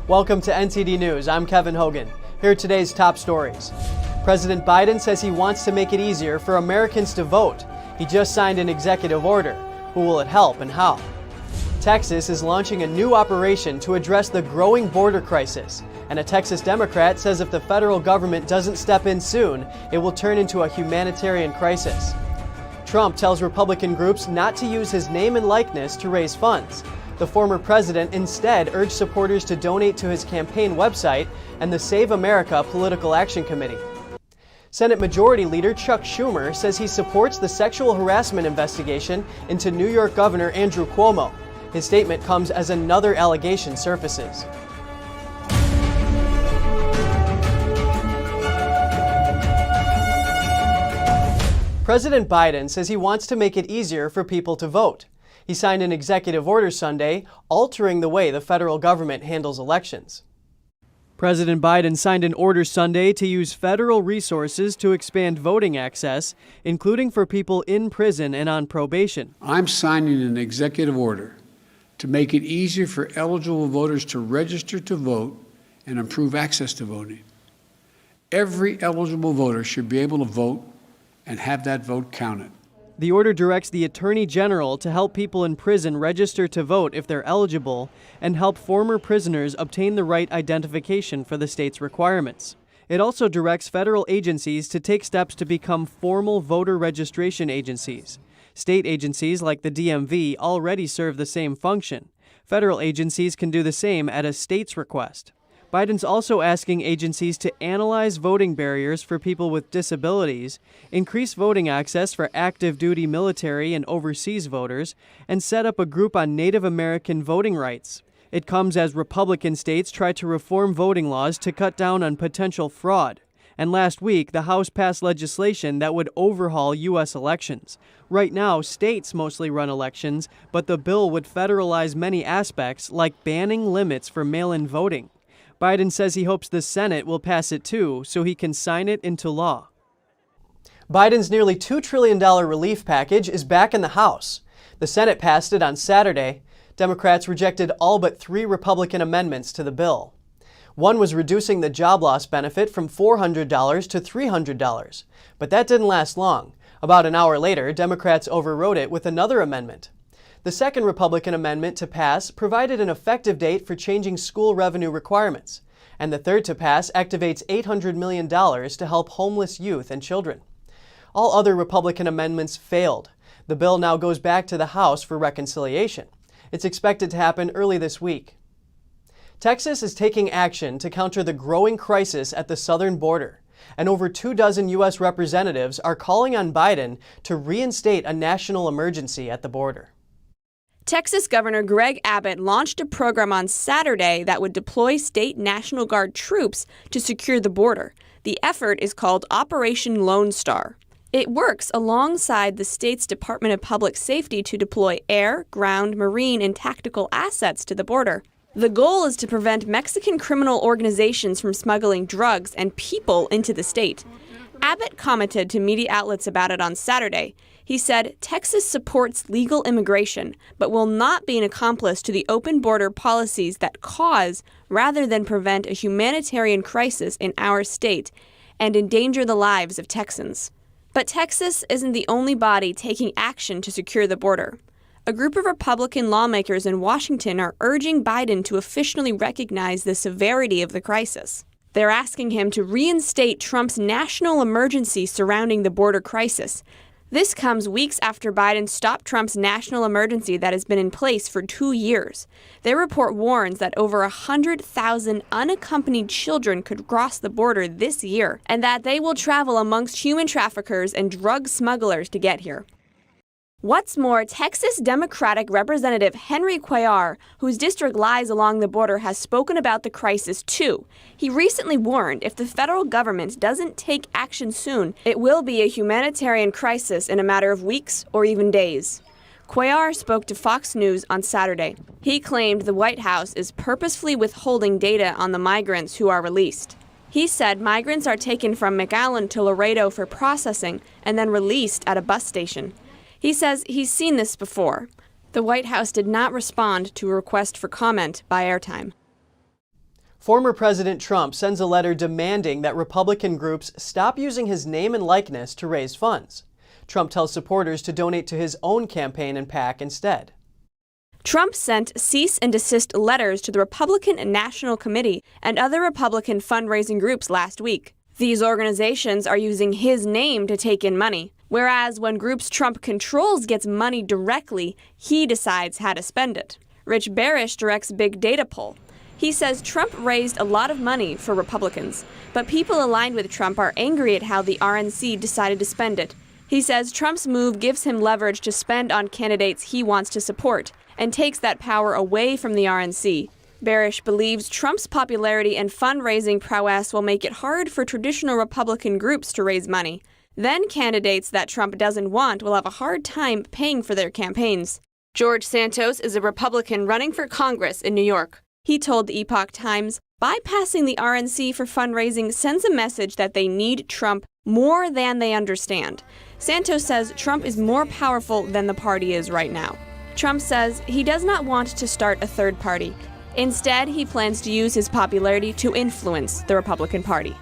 Welcome to NTD News. I'm Kevin Hogan. Here are today's top stories. President Biden says he wants to make it easier for Americans to vote. He just signed an executive order. Who will it help and how? Texas is launching a new operation to address the growing border crisis. And a Texas Democrat says if the federal government doesn't step in soon, it will turn into a humanitarian crisis. Trump tells Republican groups not to use his name and likeness to raise funds. The former president instead urged supporters to donate to his campaign website and the Save America Political Action Committee. Senate Majority Leader Chuck Schumer says he supports the sexual harassment investigation into New York Governor Andrew Cuomo. His statement comes as another allegation surfaces. President Biden says he wants to make it easier for people to vote. He signed an executive order Sunday, altering the way the federal government handles elections. President Biden signed an order Sunday to use federal resources to expand voting access, including for people in prison and on probation. I'm signing an executive order to make it easier for eligible voters to register to vote and improve access to voting. Every eligible voter should be able to vote and have that vote counted. The order directs the Attorney General to help people in prison register to vote if they're eligible and help former prisoners obtain the right identification for the state's requirements. It also directs federal agencies to take steps to become formal voter registration agencies. State agencies like the DMV already serve the same function. Federal agencies can do the same at a state's request. Biden's also asking agencies to analyze voting barriers for people with disabilities, increase voting access for active duty military and overseas voters, and set up a group on Native American voting rights. It comes as Republican states try to reform voting laws to cut down on potential fraud. And last week, the House passed legislation that would overhaul U.S. elections. Right now, states mostly run elections, but the bill would federalize many aspects, like banning limits for mail-in voting. Biden says he hopes the Senate will pass it too, so he can sign it into law. Biden's nearly $2 trillion relief package is back in the House. The Senate passed it on Saturday. Democrats rejected all but 3 Republican amendments to the bill. One was reducing the job loss benefit from $400 to $300. But that didn't last long. About an hour later, Democrats overrode it with another amendment. The second Republican amendment to pass provided an effective date for changing school revenue requirements. And the third to pass activates $800 million to help homeless youth and children. All other Republican amendments failed. The bill now goes back to the House for reconciliation. It's expected to happen early this week. Texas is taking action to counter the growing crisis at the southern border. And over 24 U.S. representatives are calling on Biden to reinstate a national emergency at the border. Texas Governor Greg Abbott launched a program on Saturday that would deploy state National Guard troops to secure the border. The effort is called Operation Lone Star. It works alongside the state's Department of Public Safety to deploy air, ground, marine, and tactical assets to the border. The goal is to prevent Mexican criminal organizations from smuggling drugs and people into the state. Abbott commented to media outlets about it on Saturday. He said, Texas supports legal immigration, but will not be an accomplice to the open border policies that cause, rather than prevent, a humanitarian crisis in our state and endanger the lives of Texans. But Texas isn't the only body taking action to secure the border. A group of Republican lawmakers in Washington are urging Biden to officially recognize the severity of the crisis. They're asking him to reinstate Trump's national emergency surrounding the border crisis. This comes weeks after Biden stopped Trump's national emergency that has been in place for 2 years. Their report warns that over 100,000 unaccompanied children could cross the border this year, and that they will travel amongst human traffickers and drug smugglers to get here. What's more, Texas Democratic Representative Henry Cuellar, whose district lies along the border, has spoken about the crisis too. He recently warned if the federal government doesn't take action soon, it will be a humanitarian crisis in a matter of weeks or even days. Cuellar spoke to Fox News on Saturday. He claimed the White House is purposefully withholding data on the migrants who are released. He said migrants are taken from McAllen to Laredo for processing and then released at a bus station. He says he's seen this before. The White House did not respond to a request for comment by Airtime. Former President Trump sends a letter demanding that Republican groups stop using his name and likeness to raise funds. Trump tells supporters to donate to his own campaign and PAC instead. Trump sent cease and desist letters to the Republican National Committee and other Republican fundraising groups last week. These organizations are using his name to take in money, whereas when groups Trump controls gets money directly, he decides how to spend it. Rich Barish directs Big Data Poll. He says Trump raised a lot of money for Republicans, but people aligned with Trump are angry at how the RNC decided to spend it. He says Trump's move gives him leverage to spend on candidates he wants to support and takes that power away from the RNC. Barish believes Trump's popularity and fundraising prowess will make it hard for traditional Republican groups to raise money. Then candidates that Trump doesn't want will have a hard time paying for their campaigns. George Santos is a Republican running for Congress in New York. He told the Epoch Times, bypassing the RNC for fundraising sends a message that they need Trump more than they understand. Santos says Trump is more powerful than the party is right now. Trump says he does not want to start a third party. Instead, he plans to use his popularity to influence the Republican Party.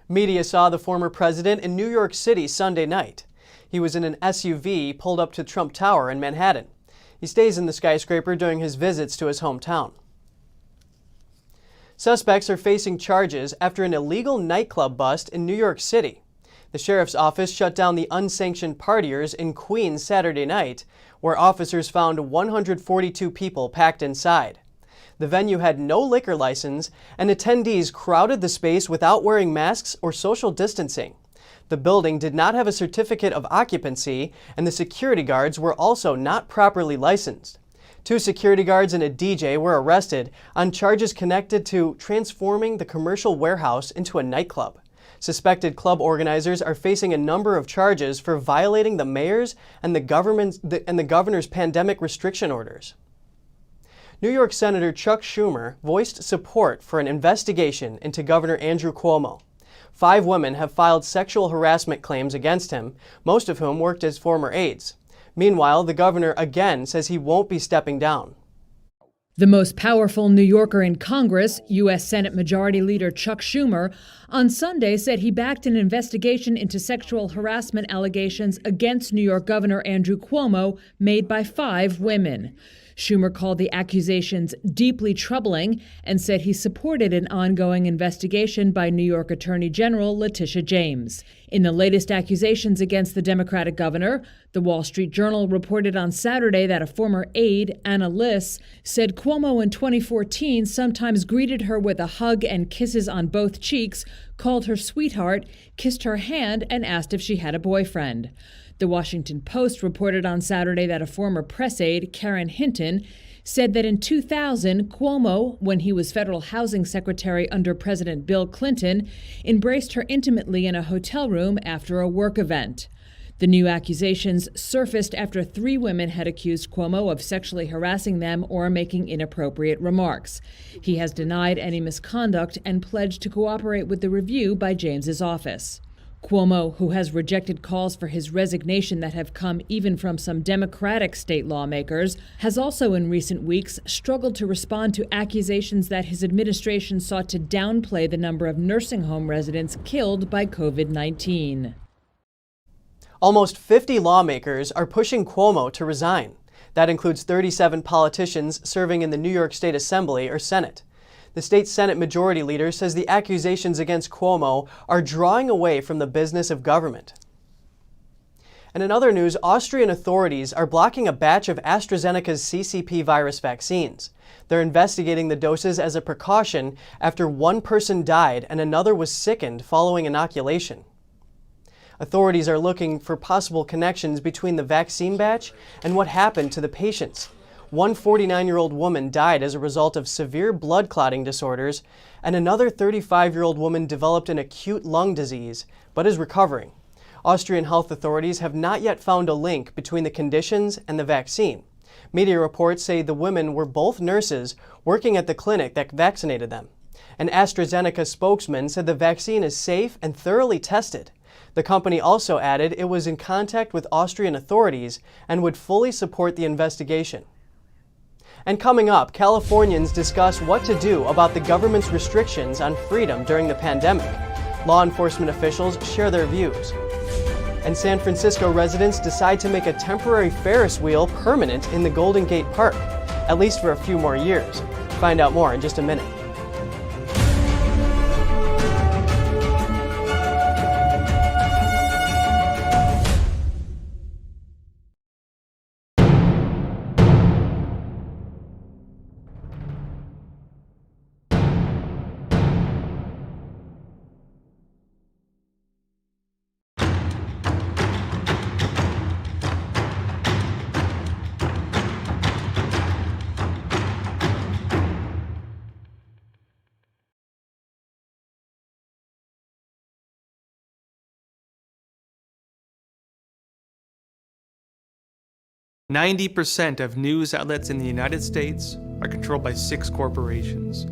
Media saw the former president in New York City Sunday night. He was in an SUV pulled up to Trump Tower in Manhattan. He stays in the skyscraper during his visits to his hometown. Suspects are facing charges after an illegal nightclub bust in New York City. The sheriff's office shut down the unsanctioned partiers in Queens Saturday night, where officers found 142 people packed inside. The venue had no liquor license, and attendees crowded the space without wearing masks or social distancing. The building did not have a certificate of occupancy, and the security guards were also not properly licensed. 2 security guards and a DJ were arrested on charges connected to transforming the commercial warehouse into a nightclub. Suspected club organizers are facing a number of charges for violating the mayor's and the governor's pandemic restriction orders. New York Senator Chuck Schumer voiced support for an investigation into Governor Andrew Cuomo. 5 women have filed sexual harassment claims against him, most of whom worked as former aides. Meanwhile, the governor again says he won't be stepping down. The most powerful New Yorker in Congress, U.S. Senate Majority Leader Chuck Schumer, on Sunday said he backed an investigation into sexual harassment allegations against New York Governor Andrew Cuomo made by 5 women. Schumer called the accusations deeply troubling and said he supported an ongoing investigation by New York Attorney General Letitia James. In the latest accusations against the Democratic governor, the Wall Street Journal reported on Saturday that a former aide, Anna Liss, said Cuomo in 2014 sometimes greeted her with a hug and kisses on both cheeks, called her sweetheart, kissed her hand, and asked if she had a boyfriend. The Washington Post reported on Saturday that a former press aide, Karen Hinton, said that in 2000, Cuomo, when he was federal housing secretary under President Bill Clinton, embraced her intimately in a hotel room after a work event. The new accusations surfaced after 3 women had accused Cuomo of sexually harassing them or making inappropriate remarks. He has denied any misconduct and pledged to cooperate with the review by James's office. Cuomo, who has rejected calls for his resignation that have come even from some Democratic state lawmakers, has also in recent weeks struggled to respond to accusations that his administration sought to downplay the number of nursing home residents killed by COVID-19. Almost 50 lawmakers are pushing Cuomo to resign. That includes 37 politicians serving in the New York State Assembly or Senate. The state Senate Majority Leader says the accusations against Cuomo are drawing away from the business of government. And in other news, Austrian authorities are blocking a batch of Astrazeneca's CCP virus vaccines. They're investigating the doses as a precaution after 1 person died and another was sickened following inoculation. Authorities are looking for possible connections between the vaccine batch and what happened to the patients. One 49-year-old woman died as a result of severe blood clotting disorders, and another 35-year-old woman developed an acute lung disease, but is recovering. Austrian health authorities have not yet found a link between the conditions and the vaccine. Media reports say the women were both nurses working at the clinic that vaccinated them. An AstraZeneca spokesman said the vaccine is safe and thoroughly tested. The company also added it was in contact with Austrian authorities and would fully support the investigation. And coming up, Californians discuss what to do about the government's restrictions on freedom during the pandemic. Law enforcement officials share their views. And San Francisco residents decide to make a temporary Ferris wheel permanent in the Golden Gate Park, at least for a few more years. Find out more in just a minute. %90 of news outlets in the United States are controlled by 6 corporations.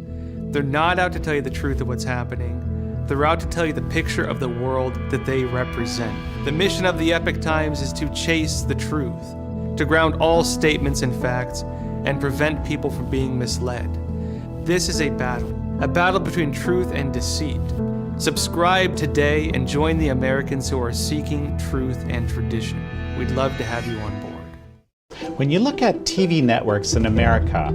They're not out to tell you the truth of what's happening. They're out to tell you the picture of the world that they represent. The mission of the Epoch Times is to chase the truth, to ground all statements in facts, and prevent people from being misled. This is a battle between truth and deceit. Subscribe today and join the Americans who are seeking truth and tradition. We'd love to have you on board. When you look at TV networks in America,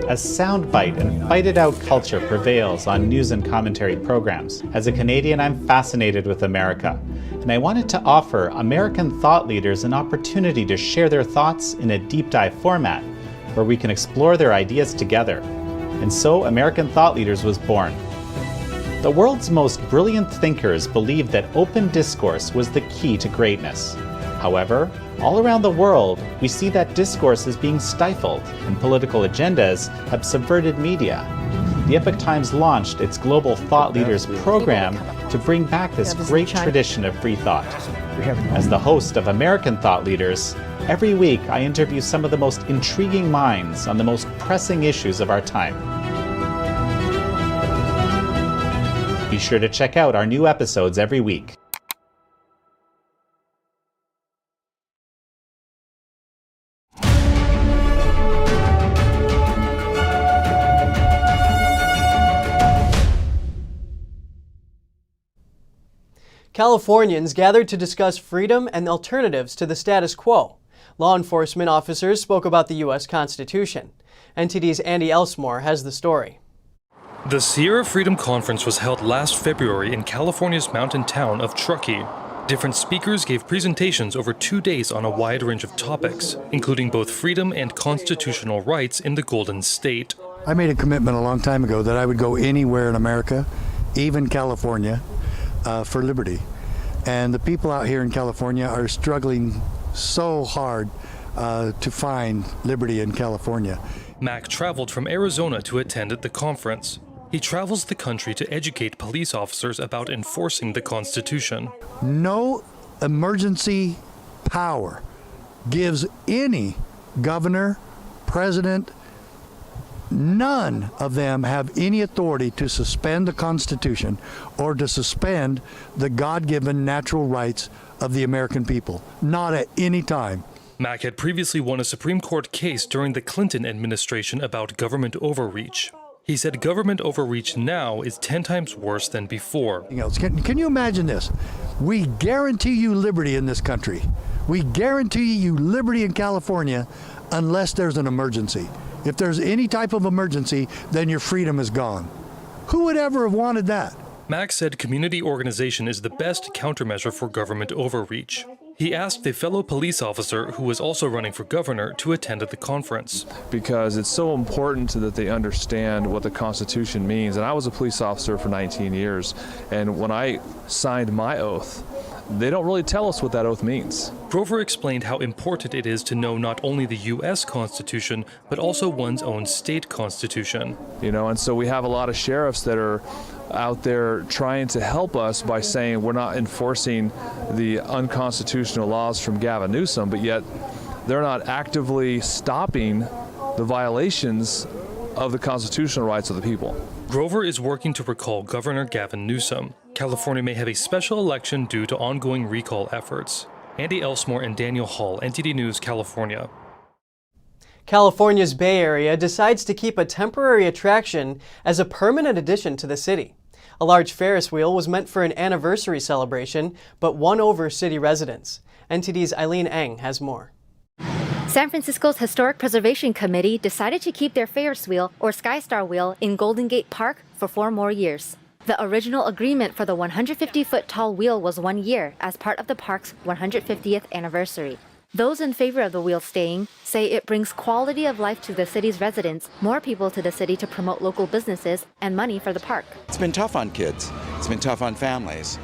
a soundbite and fight-it-out culture prevails on news and commentary programs. As a Canadian, I'm fascinated with America, and I wanted to offer American thought leaders an opportunity to share their thoughts in a deep dive format, where we can explore their ideas together. And so American Thought Leaders was born. The world's most brilliant thinkers believed that open discourse was the key to greatness. However, all around the world, we see that discourse is being stifled and political agendas have subverted media. The Epoch Times launched its Global Thought Leaders program to bring back this great tradition of free thought. As the host of American Thought Leaders, every week I interview some of the most intriguing minds on the most pressing issues of our time. Be sure to check out our new episodes every week. Californians gathered to discuss freedom and alternatives to the status quo. Law enforcement officers spoke about the U.S. Constitution. NTD's Andy Elsmore has the story. The Sierra Freedom Conference was held last February in California's mountain town of Truckee. Different speakers gave presentations over 2 days on a wide range of topics, including both freedom and constitutional rights in the Golden State. I made a commitment a long time ago that I would go anywhere in America, even California, for liberty. And the people out here in California are struggling so hard to find liberty in California. Mac traveled from Arizona to attend the conference. He travels the country to educate police officers about enforcing the Constitution. No emergency power gives any governor, president, none of them have any authority to suspend the Constitution or to suspend the God-given natural rights of the American people. Not at any time. Mac had previously won a Supreme Court case during the Clinton administration about government overreach. He said government overreach now is 10 times worse than before. Can you imagine this? We guarantee you liberty in this country. We guarantee you liberty in California unless there's an emergency. If there's any type of emergency, then your freedom is gone. Who would ever have wanted that? Max said community organization is the best countermeasure for government overreach. He asked a fellow police officer who was also running for governor to attend the conference. Because it's so important that they understand what the Constitution means. And I was a police officer for 19 years, and when I signed my oath, they don't really tell us what that oath means. Grover explained how important it is to know not only the U.S. Constitution, but also one's own state constitution. You know, and so we have a lot of sheriffs that are out there trying to help us by saying we're not enforcing the unconstitutional laws from Gavin Newsom, but yet they're not actively stopping the violations of the constitutional rights of the people. Grover is working to recall Governor Gavin Newsom. California may have a special election due to ongoing recall efforts. Andy Elsmore and Daniel Hall, NTD News, California. California's Bay Area decides to keep a temporary attraction as a permanent addition to the city. A large Ferris wheel was meant for an anniversary celebration, but won over city residents. NTD's Eileen Eng has more. San Francisco's Historic Preservation Committee decided to keep their Ferris wheel, or Skystar wheel, in Golden Gate Park for 4 more years. The original agreement for the 150-foot tall wheel was 1 year as part of the park's 150th anniversary. Those in favor of the wheel staying say it brings quality of life to the city's residents, more people to the city to promote local businesses, and money for the park. It's been tough on kids. It's been tough on families.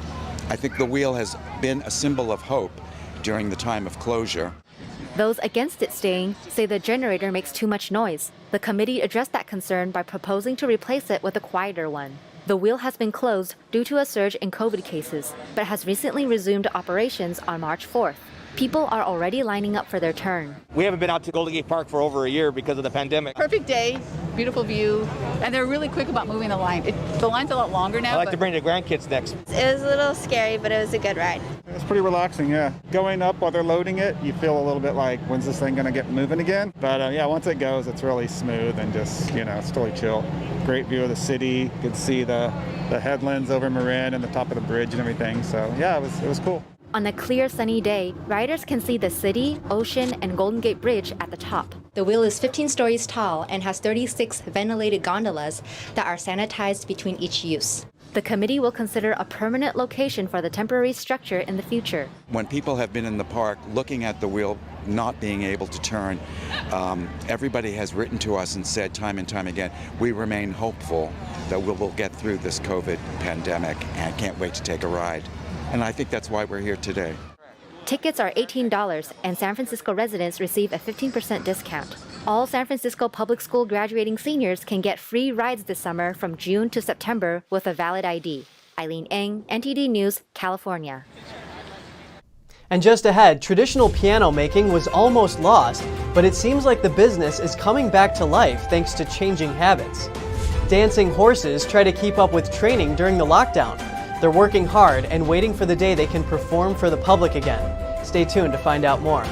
I think the wheel has been a symbol of hope during the time of closure. Those against it staying say the generator makes too much noise. The committee addressed that concern by proposing to replace it with a quieter one. The wheel has been closed due to a surge in COVID cases, but has recently resumed operations on March 4th. People are already lining up for their turn. We haven't been out to Golden Gate Park for over a year because of the pandemic. Perfect day, beautiful view, and they're really quick about moving the line. The line's a lot longer now. I like to bring the grandkids next. It was a little scary, but it was a good ride. It was pretty relaxing, yeah. Going up while they're loading it, you feel a little bit like, when's this thing going to get moving again? But yeah, once it goes, it's really smooth and just, it's totally chill. Great view of the city. You could see the headlands over Marin and the top of the bridge and everything. So yeah, it was cool. On a clear, sunny day, riders can see the city, ocean, and Golden Gate Bridge at the top. The wheel is 15 stories tall and has 36 ventilated gondolas that are sanitized between each use. The committee will consider a permanent location for the temporary structure in the future. When people have been in the park looking at the wheel not being able to turn, everybody has written to us and said time and time again, we remain hopeful that we will get through this COVID pandemic and can't wait to take a ride. And I think that's why we're here today. Tickets are $18, and San Francisco residents receive a 15% discount. All San Francisco public school graduating seniors can get free rides this summer from June to September with a valid ID. Eileen Eng, NTD News, California. And just ahead, traditional piano making was almost lost, but it seems like the business is coming back to life thanks to changing habits. Dancing horses try to keep up with training during the lockdown. They're working hard and waiting for the day they can perform for the public again. Stay tuned to find out more.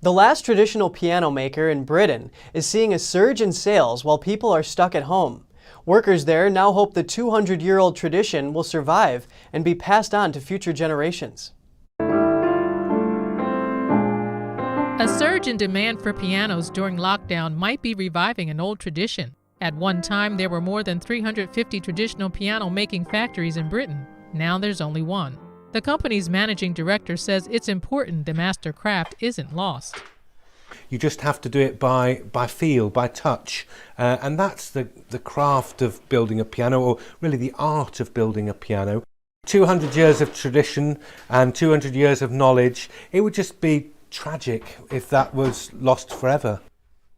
The last traditional piano maker in Britain is seeing a surge in sales while people are stuck at home. Workers there now hope the 200-year-old tradition will survive and be passed on to future generations. A surge in demand for pianos during lockdown might be reviving an old tradition. At one time, there were more than 350 traditional piano-making factories in Britain. Now there's only one. The company's managing director says it's important the master craft isn't lost. You just have to do it by feel, by touch. And that's the craft of building a piano, or really the art of building a piano. 200 years of tradition and 200 years of knowledge, it would just be tragic if that was lost forever.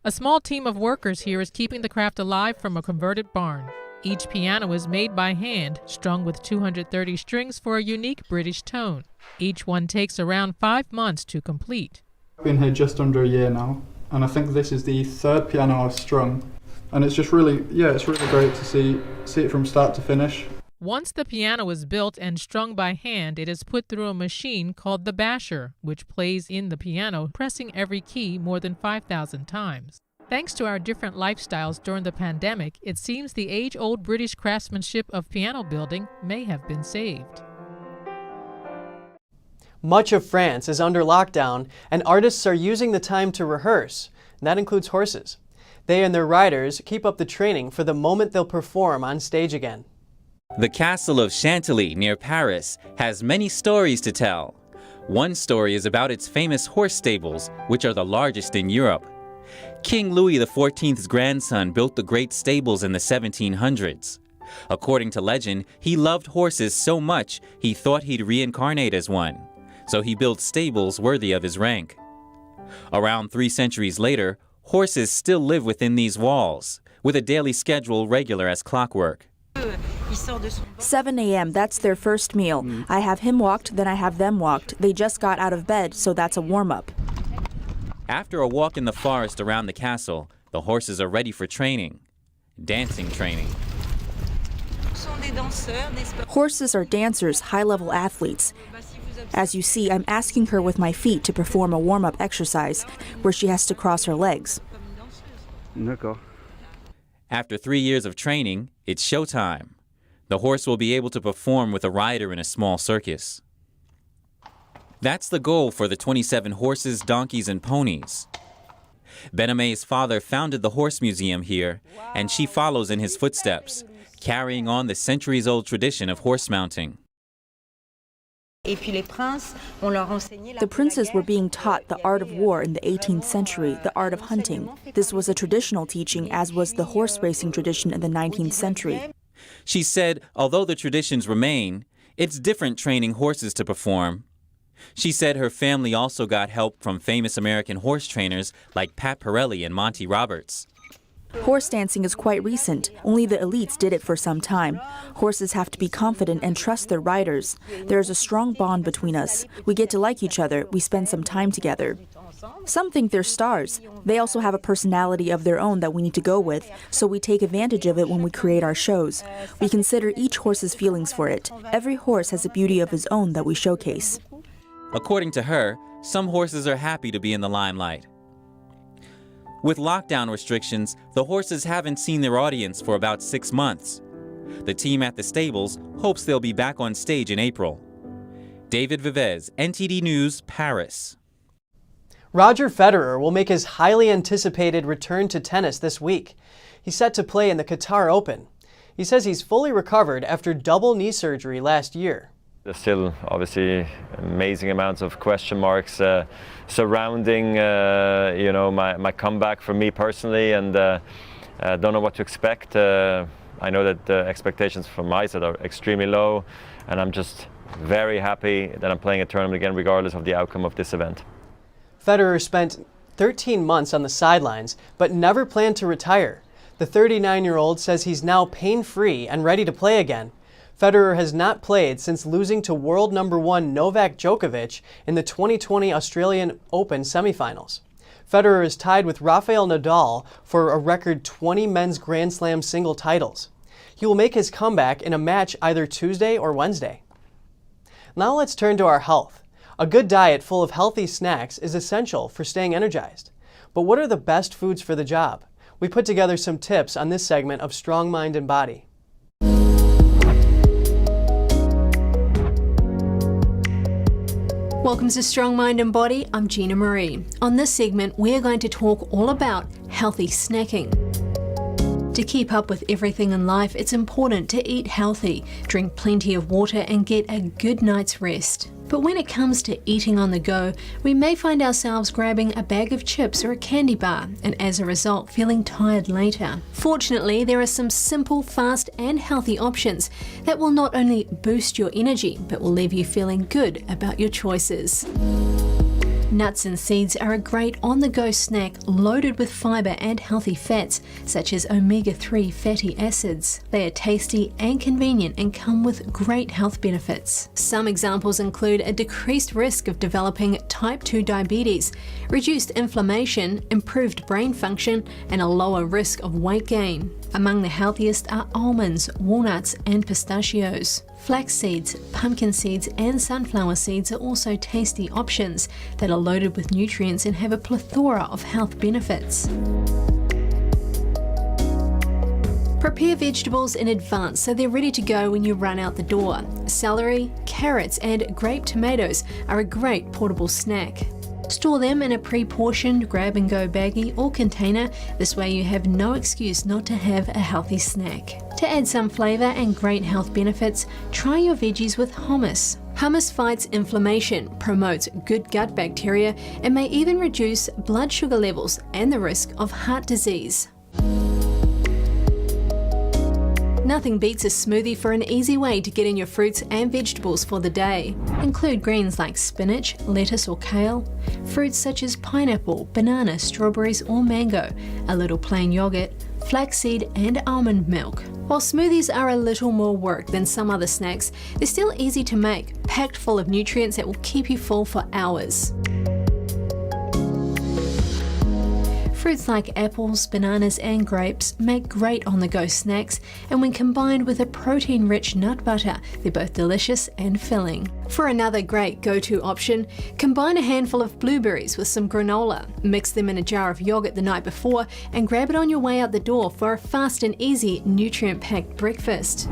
A small team of workers here is keeping the craft alive from a converted barn. Each piano is made by hand, strung with 230 strings for a unique British tone. Each one takes around 5 months to complete. I've been here just under a year now, and I think this is the 3rd piano I've strung. And it's just really, it's really great to see it from start to finish. Once the piano is built and strung by hand, it is put through a machine called the basher, which plays in the piano, pressing every key more than 5,000 times. Thanks to our different lifestyles during the pandemic, it seems the age-old British craftsmanship of piano building may have been saved. Much of France is under lockdown, and artists are using the time to rehearse, and that includes horses. They and their riders keep up the training for the moment they'll perform on stage again. The castle of Chantilly near Paris has many stories to tell. One story is about its famous horse stables, which are the largest in Europe. King Louis XIV's grandson built the great stables in the 1700s. According to legend, he loved horses so much he thought he'd reincarnate as one. So he built stables worthy of his rank. Around 3 centuries later, horses still live within these walls, with a daily schedule regular as clockwork. 7 a.m., that's their first meal. I have him walked, then I have them walked. They just got out of bed, so that's a warm-up. After a walk in the forest around the castle, the horses are ready for training. Dancing training. Horses are dancers, high-level athletes. As you see, I'm asking her with my feet to perform a warm-up exercise where she has to cross her legs. After 3 years of training, it's showtime. The horse will be able to perform with a rider in a small circus. That's the goal for the 27 horses, donkeys, and ponies. Bename's father founded the Horse Museum here, and she follows in his footsteps, carrying on the centuries-old tradition of horse mounting. The princes were being taught the art of war in the 18th century, the art of hunting. This was a traditional teaching, as was the horse racing tradition in the 19th century. She said, although the traditions remain, it's different training horses to perform. She said her family also got help from famous American horse trainers like Pat Pirelli and Monty Roberts. Horse dancing is quite recent. Only the elites did it for some time. Horses have to be confident and trust their riders. There is a strong bond between us. We get to like each other. We spend some time together. Some think they're stars. They also have a personality of their own that we need to go with, so we take advantage of it when we create our shows. We consider each horse's feelings for it. Every horse has a beauty of his own that we showcase. According to her, some horses are happy to be in the limelight. With lockdown restrictions, the horses haven't seen their audience for about 6 months. The team at the stables hopes they'll be back on stage in April. David Vivez, NTD News, Paris. Roger Federer will make his highly anticipated return to tennis this week. He's set to play in the Qatar Open. He says he's fully recovered after double knee surgery last year. There's still obviously amazing amounts of question marks surrounding my comeback for me personally, and don't know what to expect. I know that the expectations from my side are extremely low, and I'm just very happy that I'm playing a tournament again regardless of the outcome of this event. Federer spent 13 months on the sidelines but never planned to retire. The 39-year-old says he's now pain-free and ready to play again. Federer has not played since losing to world number 1 Novak Djokovic in the 2020 Australian Open semifinals. Federer is tied with Rafael Nadal for a record 20 men's Grand Slam single titles. He will make his comeback in a match either Tuesday or Wednesday. Now let's turn to our health. A good diet full of healthy snacks is essential for staying energized. But what are the best foods for the job? We put together some tips on this segment of Strong Mind and Body. Welcome to Strong Mind and Body. I'm Gina Marie. On this segment, we're going to talk all about healthy snacking. To keep up with everything in life, it's important to eat healthy, drink plenty of water, and get a good night's rest. But when it comes to eating on the go, we may find ourselves grabbing a bag of chips or a candy bar, and as a result, feeling tired later. Fortunately, there are some simple, fast, and healthy options that will not only boost your energy, but will leave you feeling good about your choices. Nuts and seeds are a great on-the-go snack loaded with fiber and healthy fats, such as omega-3 fatty acids. They are tasty and convenient and come with great health benefits. Some examples include a decreased risk of developing type 2 diabetes, reduced inflammation, improved brain function, and a lower risk of weight gain. Among the healthiest are almonds, walnuts, and pistachios. Flax seeds, pumpkin seeds, and sunflower seeds are also tasty options that are loaded with nutrients and have a plethora of health benefits. Prepare vegetables in advance so they're ready to go when you run out the door. Celery, carrots, and grape tomatoes are a great portable snack. Store them in a pre-portioned grab-and-go baggie or container. This way you have no excuse not to have a healthy snack. To add some flavour and great health benefits, try your veggies with hummus. Hummus fights inflammation, promotes good gut bacteria, and may even reduce blood sugar levels and the risk of heart disease. Nothing beats a smoothie for an easy way to get in your fruits and vegetables for the day. Include greens like spinach, lettuce or kale, fruits such as pineapple, banana, strawberries or mango, a little plain yogurt, flaxseed and almond milk. While smoothies are a little more work than some other snacks, they're still easy to make, packed full of nutrients that will keep you full for hours. Fruits like apples, bananas and grapes make great on-the-go snacks, and when combined with a protein-rich nut butter, they're both delicious and filling. For another great go-to option, combine a handful of blueberries with some granola, mix them in a jar of yogurt the night before, and grab it on your way out the door for a fast and easy, nutrient-packed breakfast.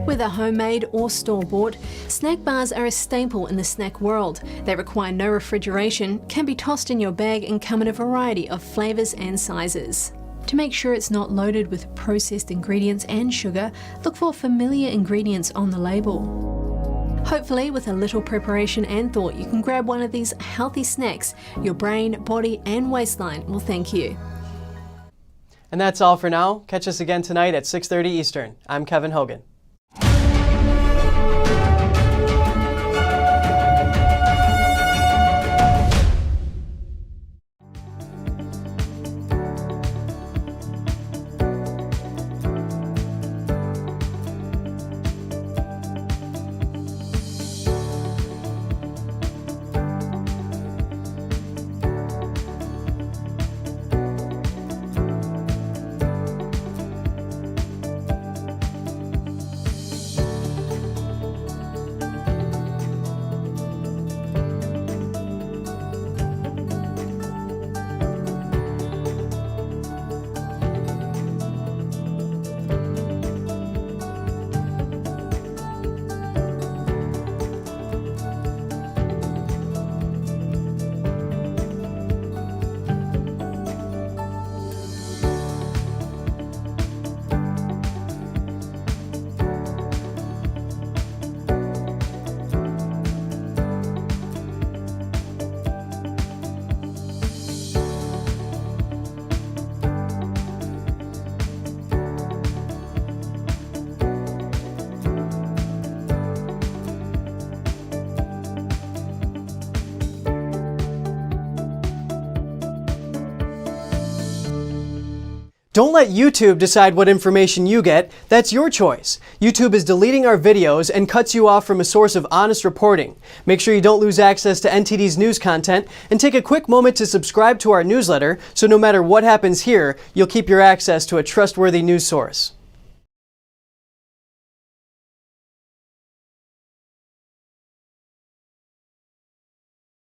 Whether homemade or store-bought, snack bars are a staple in the snack world. They require no refrigeration, can be tossed in your bag, and come in a variety of flavours and sizes. To make sure it's not loaded with processed ingredients and sugar, look for familiar ingredients on the label. Hopefully, with a little preparation and thought, you can grab one of these healthy snacks. Your brain, body and waistline will thank you. And that's all for now. Catch us again tonight at 6:30 Eastern. I'm Kevin Hogan. Don't let YouTube decide what information you get. That's your choice. YouTube is deleting our videos and cuts you off from a source of honest reporting. Make sure you don't lose access to NTD's news content, and take a quick moment to subscribe to our newsletter so no matter what happens here, you'll keep your access to a trustworthy news source.